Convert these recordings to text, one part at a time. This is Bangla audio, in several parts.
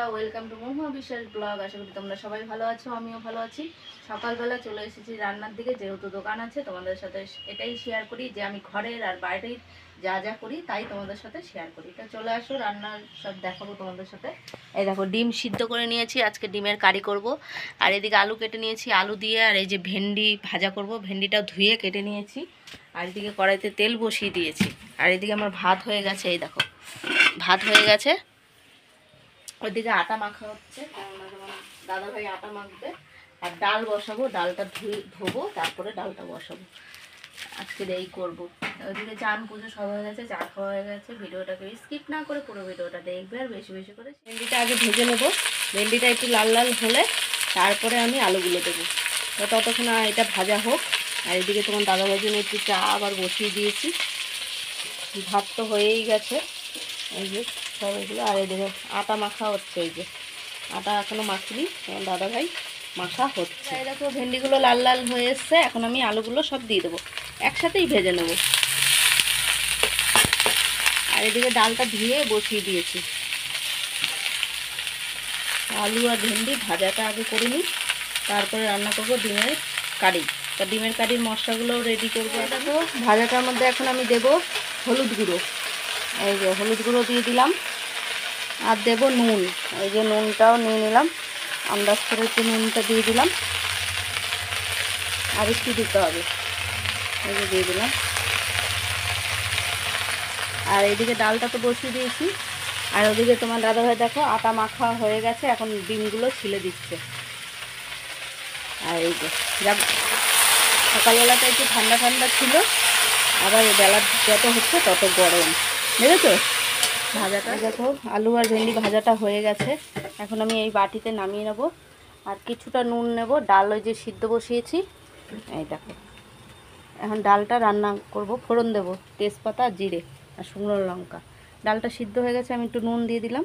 বন্ধুরা, ওয়েলকাম টু মহুয়া বিশ্বাস ব্লগ। আশা করি তোমরা সবাই ভালো আছো, আমিও ভালো আছি। সকালবেলা চলে এসেছি রান্নার দিকে, যেহেতু দোকান আছে। তোমাদের সাথে এটাই শেয়ার করি যে আমি ঘরের আর বাইরের যা যা করি তাই তোমাদের সাথে শেয়ার করি। তা চলে আসো, রান্নার সব দেখাবো তোমাদের সাথে। এই দেখো, ডিম সিদ্ধ করে নিয়েছি, আজকে ডিমের কারি করব। আর এদিকে আলু কেটে নিয়েছি, আলু দিয়ে। আর এই যে ভেন্ডি ভাজা করব, ভেন্ডিটা ধুয়ে কেটে নিয়েছি। আর এদিকে কড়াইতে তেল বসিয়ে দিয়েছি। আর এদিকে আমার ভাত হয়ে গেছে, এই দেখো ভাত হয়ে গেছে। ওইদিকে আটা মাখা হচ্ছে, দাদা ভাই আটা মাখবে। আর ডাল বসাবো, ডালটা ধোবো, তারপরে ডালটা বসাবো। আজকে এই করবো। ওইদিকে চান পুজো সব হয়ে গেছে, চা খাওয়া হয়ে গেছে। ভিডিওটাকে স্কিপ না করে পুরো ভিডিওটা দেখবে, আর বেশি বেশি করে। ভেন্ডিটা আগে ভেজে নেবো, ভেন্ডিটা একটু লাল লাল হলে তারপরে আমি আলুগুলো দেবো। তো ততক্ষণ এটা ভাজা হোক। আর এদিকে তোমার দাদা ভাইয়ের জন্য একটু চা আবার বসিয়ে দিয়েছি। ভাত তো হয়েই গেছে, এই যে সব এগুলো। আর এদিকে আটা মাখা হচ্ছে, এই যে আটা এখনো মাখিনি, তোমার দাদা ভাই মাখা হচ্ছে। এই দেখো ভেন্ডিগুলো লাল লাল হয়ে এসছে, এখন আমি আলুগুলো সব দিয়ে দেবো, একসাথেই ভেজে নেব। আর এদিকে ডালটা ধুয়ে বসিয়ে দিয়েছি। আলু আর ভেন্ডি ভাজাটা আগে করে নিই, তারপরে রান্না করবো ডিমের কারি। তা ডিমের কারির মশলাগুলো রেডি করবো। দেখো ভাজাটার মধ্যে এখন আমি দেব হলুদ গুঁড়ো, এই যে হলুদ গুঁড়ো দিয়ে দিলাম। আর দেবো নুন, এই যে নুনটাও নিয়ে নিলাম, আন্দাজ করে একটু নুনটা দিয়ে দিলাম। আর একটু দিতে হবে, এই যে দিয়ে দিলাম। আর এইদিকে ডালটা তো বসিয়ে দিয়েছি। আর ওদিকে তোমার দাদাভাই দেখো আটা মাখা হয়ে গেছে, এখন ডিমগুলো ছিলে দিচ্ছে। আর এই যে যা সকালবেলাটা একটু ঠান্ডা ঠান্ডা ছিল, আবার বেলা যত হচ্ছে তত গরম, বুঝেছো? ভাজাটা দেখো, আলু আর ভেন্ডি ভাজাটা হয়ে গেছে। এখন আমি এই বাটিতে নামিয়ে নেব। আর কিছুটা নুন নেব, ডাল ওই যে সিদ্ধ বসিয়েছি, এই দেখো। এখন ডালটা রান্না করব, ফোড়ন দেব তেজপাতা, জিরে আর শুকনো লঙ্কা। ডালটা সিদ্ধ হয়ে গেছে, আমি একটু নুন দিয়ে দিলাম।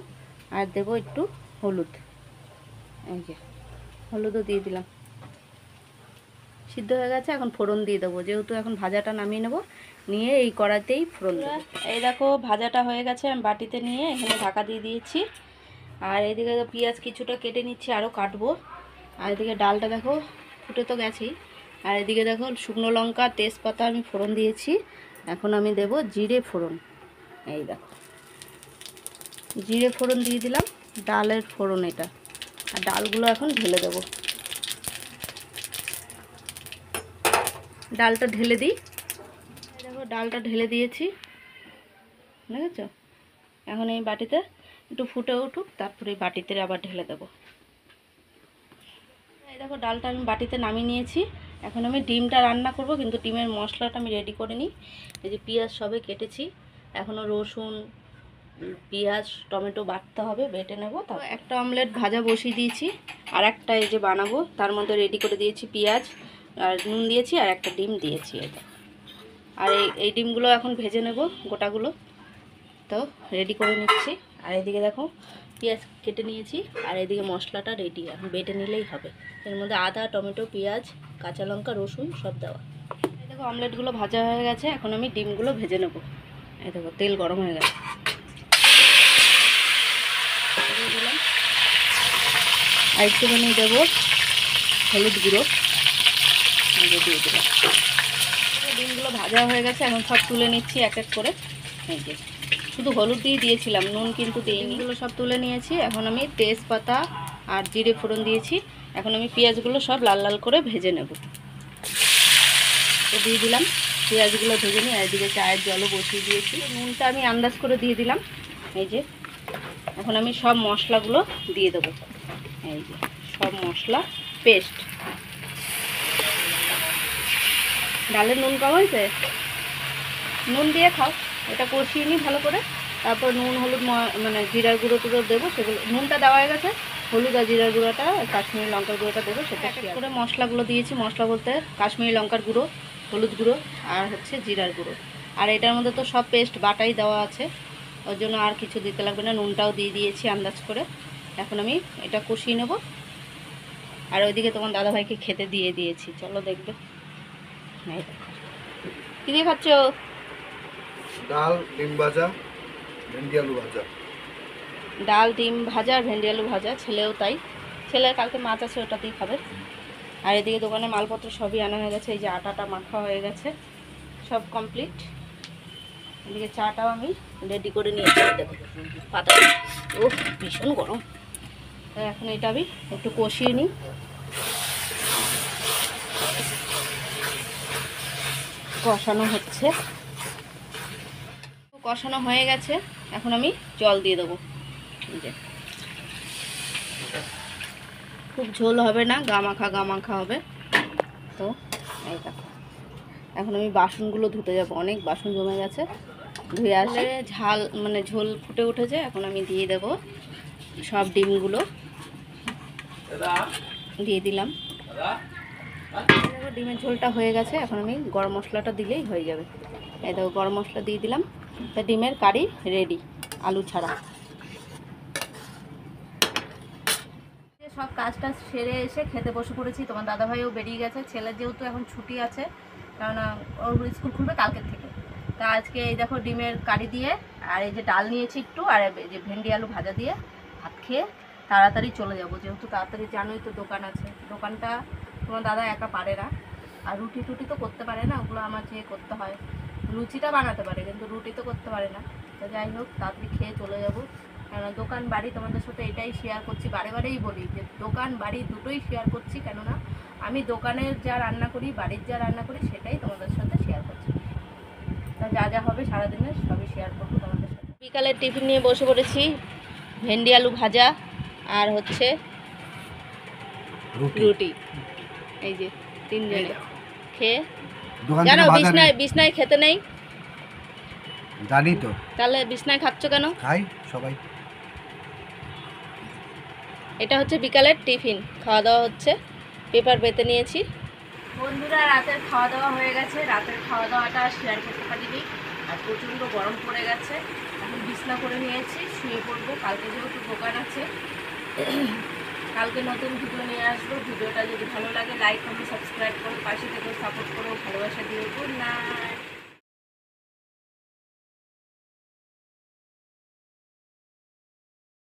আর দেব একটু হলুদ, এই যে হলুদও দিয়ে দিলাম। সিদ্ধ হয়ে গেছে, এখন ফোড়ন দিয়ে দেবো। যেহেতু এখন ভাজাটা নামিয়ে নেব, নিয়ে এই কড়াতেই ফোড়ন দেবো। এই দেখো ভাজাটা হয়ে গেছে, আমি বাটিতে নিয়ে এখানে ঢাকা দিয়ে দিয়েছি। আর এদিকে পেঁয়াজ কিছুটা কেটে নিচ্ছি, আরও কাটবো। আর এদিকে ডালটা দেখো ফুটে তো গেছেই। আর এদিকে দেখো শুকনো লঙ্কা তেজপাতা আমি ফোড়ন দিয়েছি। এখন আমি দেব জিরে ফোড়ন, এই দেখো জিরে ফোড়ন দিয়ে দিলাম। ডালের ফোড়ন এটা। আর ডালগুলো এখন ঢেলে দেবো, ডালটা ঢেলে দিই। দেখো ডালটা ঢেলে দিয়েছি, বুঝেছো? এখন এই বাটিতে একটু ফুটে উঠুক, তারপরে এই বাটিতে আবার ঢেলে দেবো। এই দেখো ডালটা আমি বাটিতে নামিয়ে নিয়েছি। এখন আমি ডিমটা রান্না করব, কিন্তু ডিমের মশলাটা আমি রেডি করে নিই। এই যে পেঁয়াজ সবে কেটেছি, এখনও রসুন পেঁয়াজ টমেটো বাটতে হবে, বেটে নেব। তো একটা অমলেট ভাজা বসিয়ে দিয়েছি, আর একটা এই যে বানাবো, তার মধ্যে রেডি করে দিয়েছি পেঁয়াজ আর নুন দিয়েছি, আর একটা ডিম দিয়েছি এটা। আর এই ডিমগুলো এখন ভেজে নেব গোটাগুলো, তো রেডি করে নিচ্ছি। আর এদিকে দেখো পেঁয়াজ কেটে নিয়েছি, আর এদিকে মশলাটা রেডি, এখন বেটে নিলেই হবে। এর মধ্যে আদা টমেটো পেঁয়াজ কাঁচা লঙ্কা রসুন সব দেওয়া। এই দেখো অমলেটগুলো ভাজা হয়ে গেছে, এখন আমি ডিমগুলো ভেজে নেব। এই দেখো তেল গরম হয়ে গেছে, দিয়ে দিলাম। আর একটুখানি দেবো হলুদ গুঁড়ো, দিয়ে দিলাম। ডিমগুলো ভাজা হয়ে গেছে, এখন সব তুলে নিচ্ছি এক এক করে। এই যে শুধু হলুদ দিয়ে দিয়েছিলাম, নুন কিন্তু দিইনি। এগুলো সব তুলে নিয়েছি। এখন আমি তেজপাতা আর জিরে ফোড়ন দিয়েছি। এখন আমি পেঁয়াজগুলো সব লাল লাল করে ভেজে নেব, তো দিয়ে দিলাম। পেঁয়াজগুলো ভেজে নিই। আর এদিকে চায়ের জলও বসিয়ে দিয়েছি, নুনটা আমি আন্দাজ করে দিয়ে দিলাম। এই যে এখন আমি সব মশলাগুলো দিয়ে দেবো, এই যে সব মশলা পেস্ট। ডালের নুন কম হয়েছে, নুন দিয়ে খাও। এটা কষিয়ে নিই ভালো করে, তারপর নুন হলুদ মানে জিরার গুঁড়ো টুড়ো দেবো, সেগুলো নুনটা দেওয়া হয়ে গেছে। হলুদ আর জিরার গুঁড়োটা কাশ্মীরি লঙ্কার গুঁড়োটা দেবো, সেটা এক করে মশলাগুলো দিয়েছি। মশলা বলতে কাশ্মীরি লঙ্কার গুঁড়ো, হলুদ গুঁড়ো আর হচ্ছে জিরার গুঁড়ো। আর এটার মধ্যে তো সব পেস্ট বাটাই দেওয়া আছে, ওর জন্য আর কিছু দিতে লাগবে না। নুনটাও দিয়ে দিয়েছি আন্দাজ করে। এখন আমি এটা কষিয়ে নেব। আর ওইদিকে তোমার দাদাভাইকে খেতে দিয়ে দিয়েছি, চলো দেখবে। কী দিয়ে খাচ্ছ? ডাল ডিম ভাজা ভেন্ডি আলু ভাজা। ডাল, ডিম ভাজা আর ভেন্ডি আলু ভাজা, ছেলেও তাই। ছেলের কালকে মাছ আছে, ওটাতেই খাবে। আর এদিকে দোকানে মালপত্র সবই আনা হয়ে গেছে। এই যে আটাটা মাখা হয়ে গেছে, সব কমপ্লিট। এদিকে চাটাও আমি রেডি করে নিয়েছি। দেখো পাতা, ও ভীষণ গরম। এখন এটা আমি একটু কষিয়ে নিই। কষানো হচ্ছে, কষানো হয়ে গেছে। এখন আমি জল দিয়ে দেবো। খুব ঝোল হবে না, গামাখা হবে। তো এই দেখো, এখন আমি বাসনগুলো ধুতে যাব, অনেক বাসন জমে গেছে। ধুয়ে আসলে ঝাল মানে ঝোল ফুটে উঠেছে। এখন আমি দিয়ে দেব সব ডিমগুলো, দিয়ে দিলাম। দেখো ডিমের ঝোলটা হয়ে গেছে। এখন আমি গরম মশলাটা দিলেই হয়ে যাবে। এই দেখো গরম মশলা দিয়ে দিলাম। তা ডিমের কারি রেডি, আলু ছাড়া। সব কাজটা সেরে এসে খেতে বসে পড়েছি। তোমার দাদাভাইও বেরিয়ে গেছে। ছেলের যেহেতু এখন ছুটি আছে, কেননা ওর স্কুল খুলবে কালকের থেকে। তা আজকে এই দেখো ডিমের কারি দিয়ে, আর এই যে ডাল নিয়েছি একটু, আর এই যে ভেন্ডি আলু ভাজা দিয়ে ভাত খেয়ে তাড়াতাড়ি চলে যাব। যেহেতু তাড়াতাড়ি জানোই তো দোকান আছে, দোকানটা তোমার দাদা একা পারে না। আর রুটি টুটি তো করতে পারে না, ওগুলো আমার যে করতে হয়। লুচিটা বানাতে পারে কিন্তু রুটি তো করতে পারে না। তো যাই হোক তাড়াতাড়ি খেয়ে চলে যাব। কেননা দোকান বাড়ি তোমাদের সাথে এটাই শেয়ার করছি, বারে বারেই বলি যে দোকান বাড়ি দুটোই শেয়ার করছি। কেননা আমি দোকানের যা রান্না করি, বাড়ির যা রান্না করি, সেটাই তোমাদের সাথে শেয়ার করছি। তা যা যা হবে সারাদিনের সবই শেয়ার করবো তোমাদের সাথে। বিকালের টিফিন নিয়ে বসে পড়েছি। ভেন্ডি আলু ভাজা আর হচ্ছে রুটি। এই যে তিনজনে খেয়ে, জানো বিছনায় খেতে নেই, জানি তো। তাহলে বিছনায় খাচ্ছ কেন? খাই সবাই। এটা হচ্ছে বিকালের টিফিন, খাওয়া দাওয়া হচ্ছে। পেপার পেতে নিয়েছি। বন্ধুরা রাতের খাওয়া দাওয়া হয়ে গেছে। রাতের খাওয়া দাওয়াটা শেয়ার করতে পারিনি, আর প্রচণ্ড গরম পড়ে গেছে। এখন বিছনা করে নিয়েছি, শুয়ে পড়বো। কালকে যেহেতু দোকান আছে, কালকে নতুন ভিডিও নিয়ে আসবো। ভিডিওটা যদি ভালো লাগে লাইক কমেন্ট সাবস্ক্রাইব করো, পাশে থেকে সাপোর্ট করো, ভালোবাসা দিও। Good night.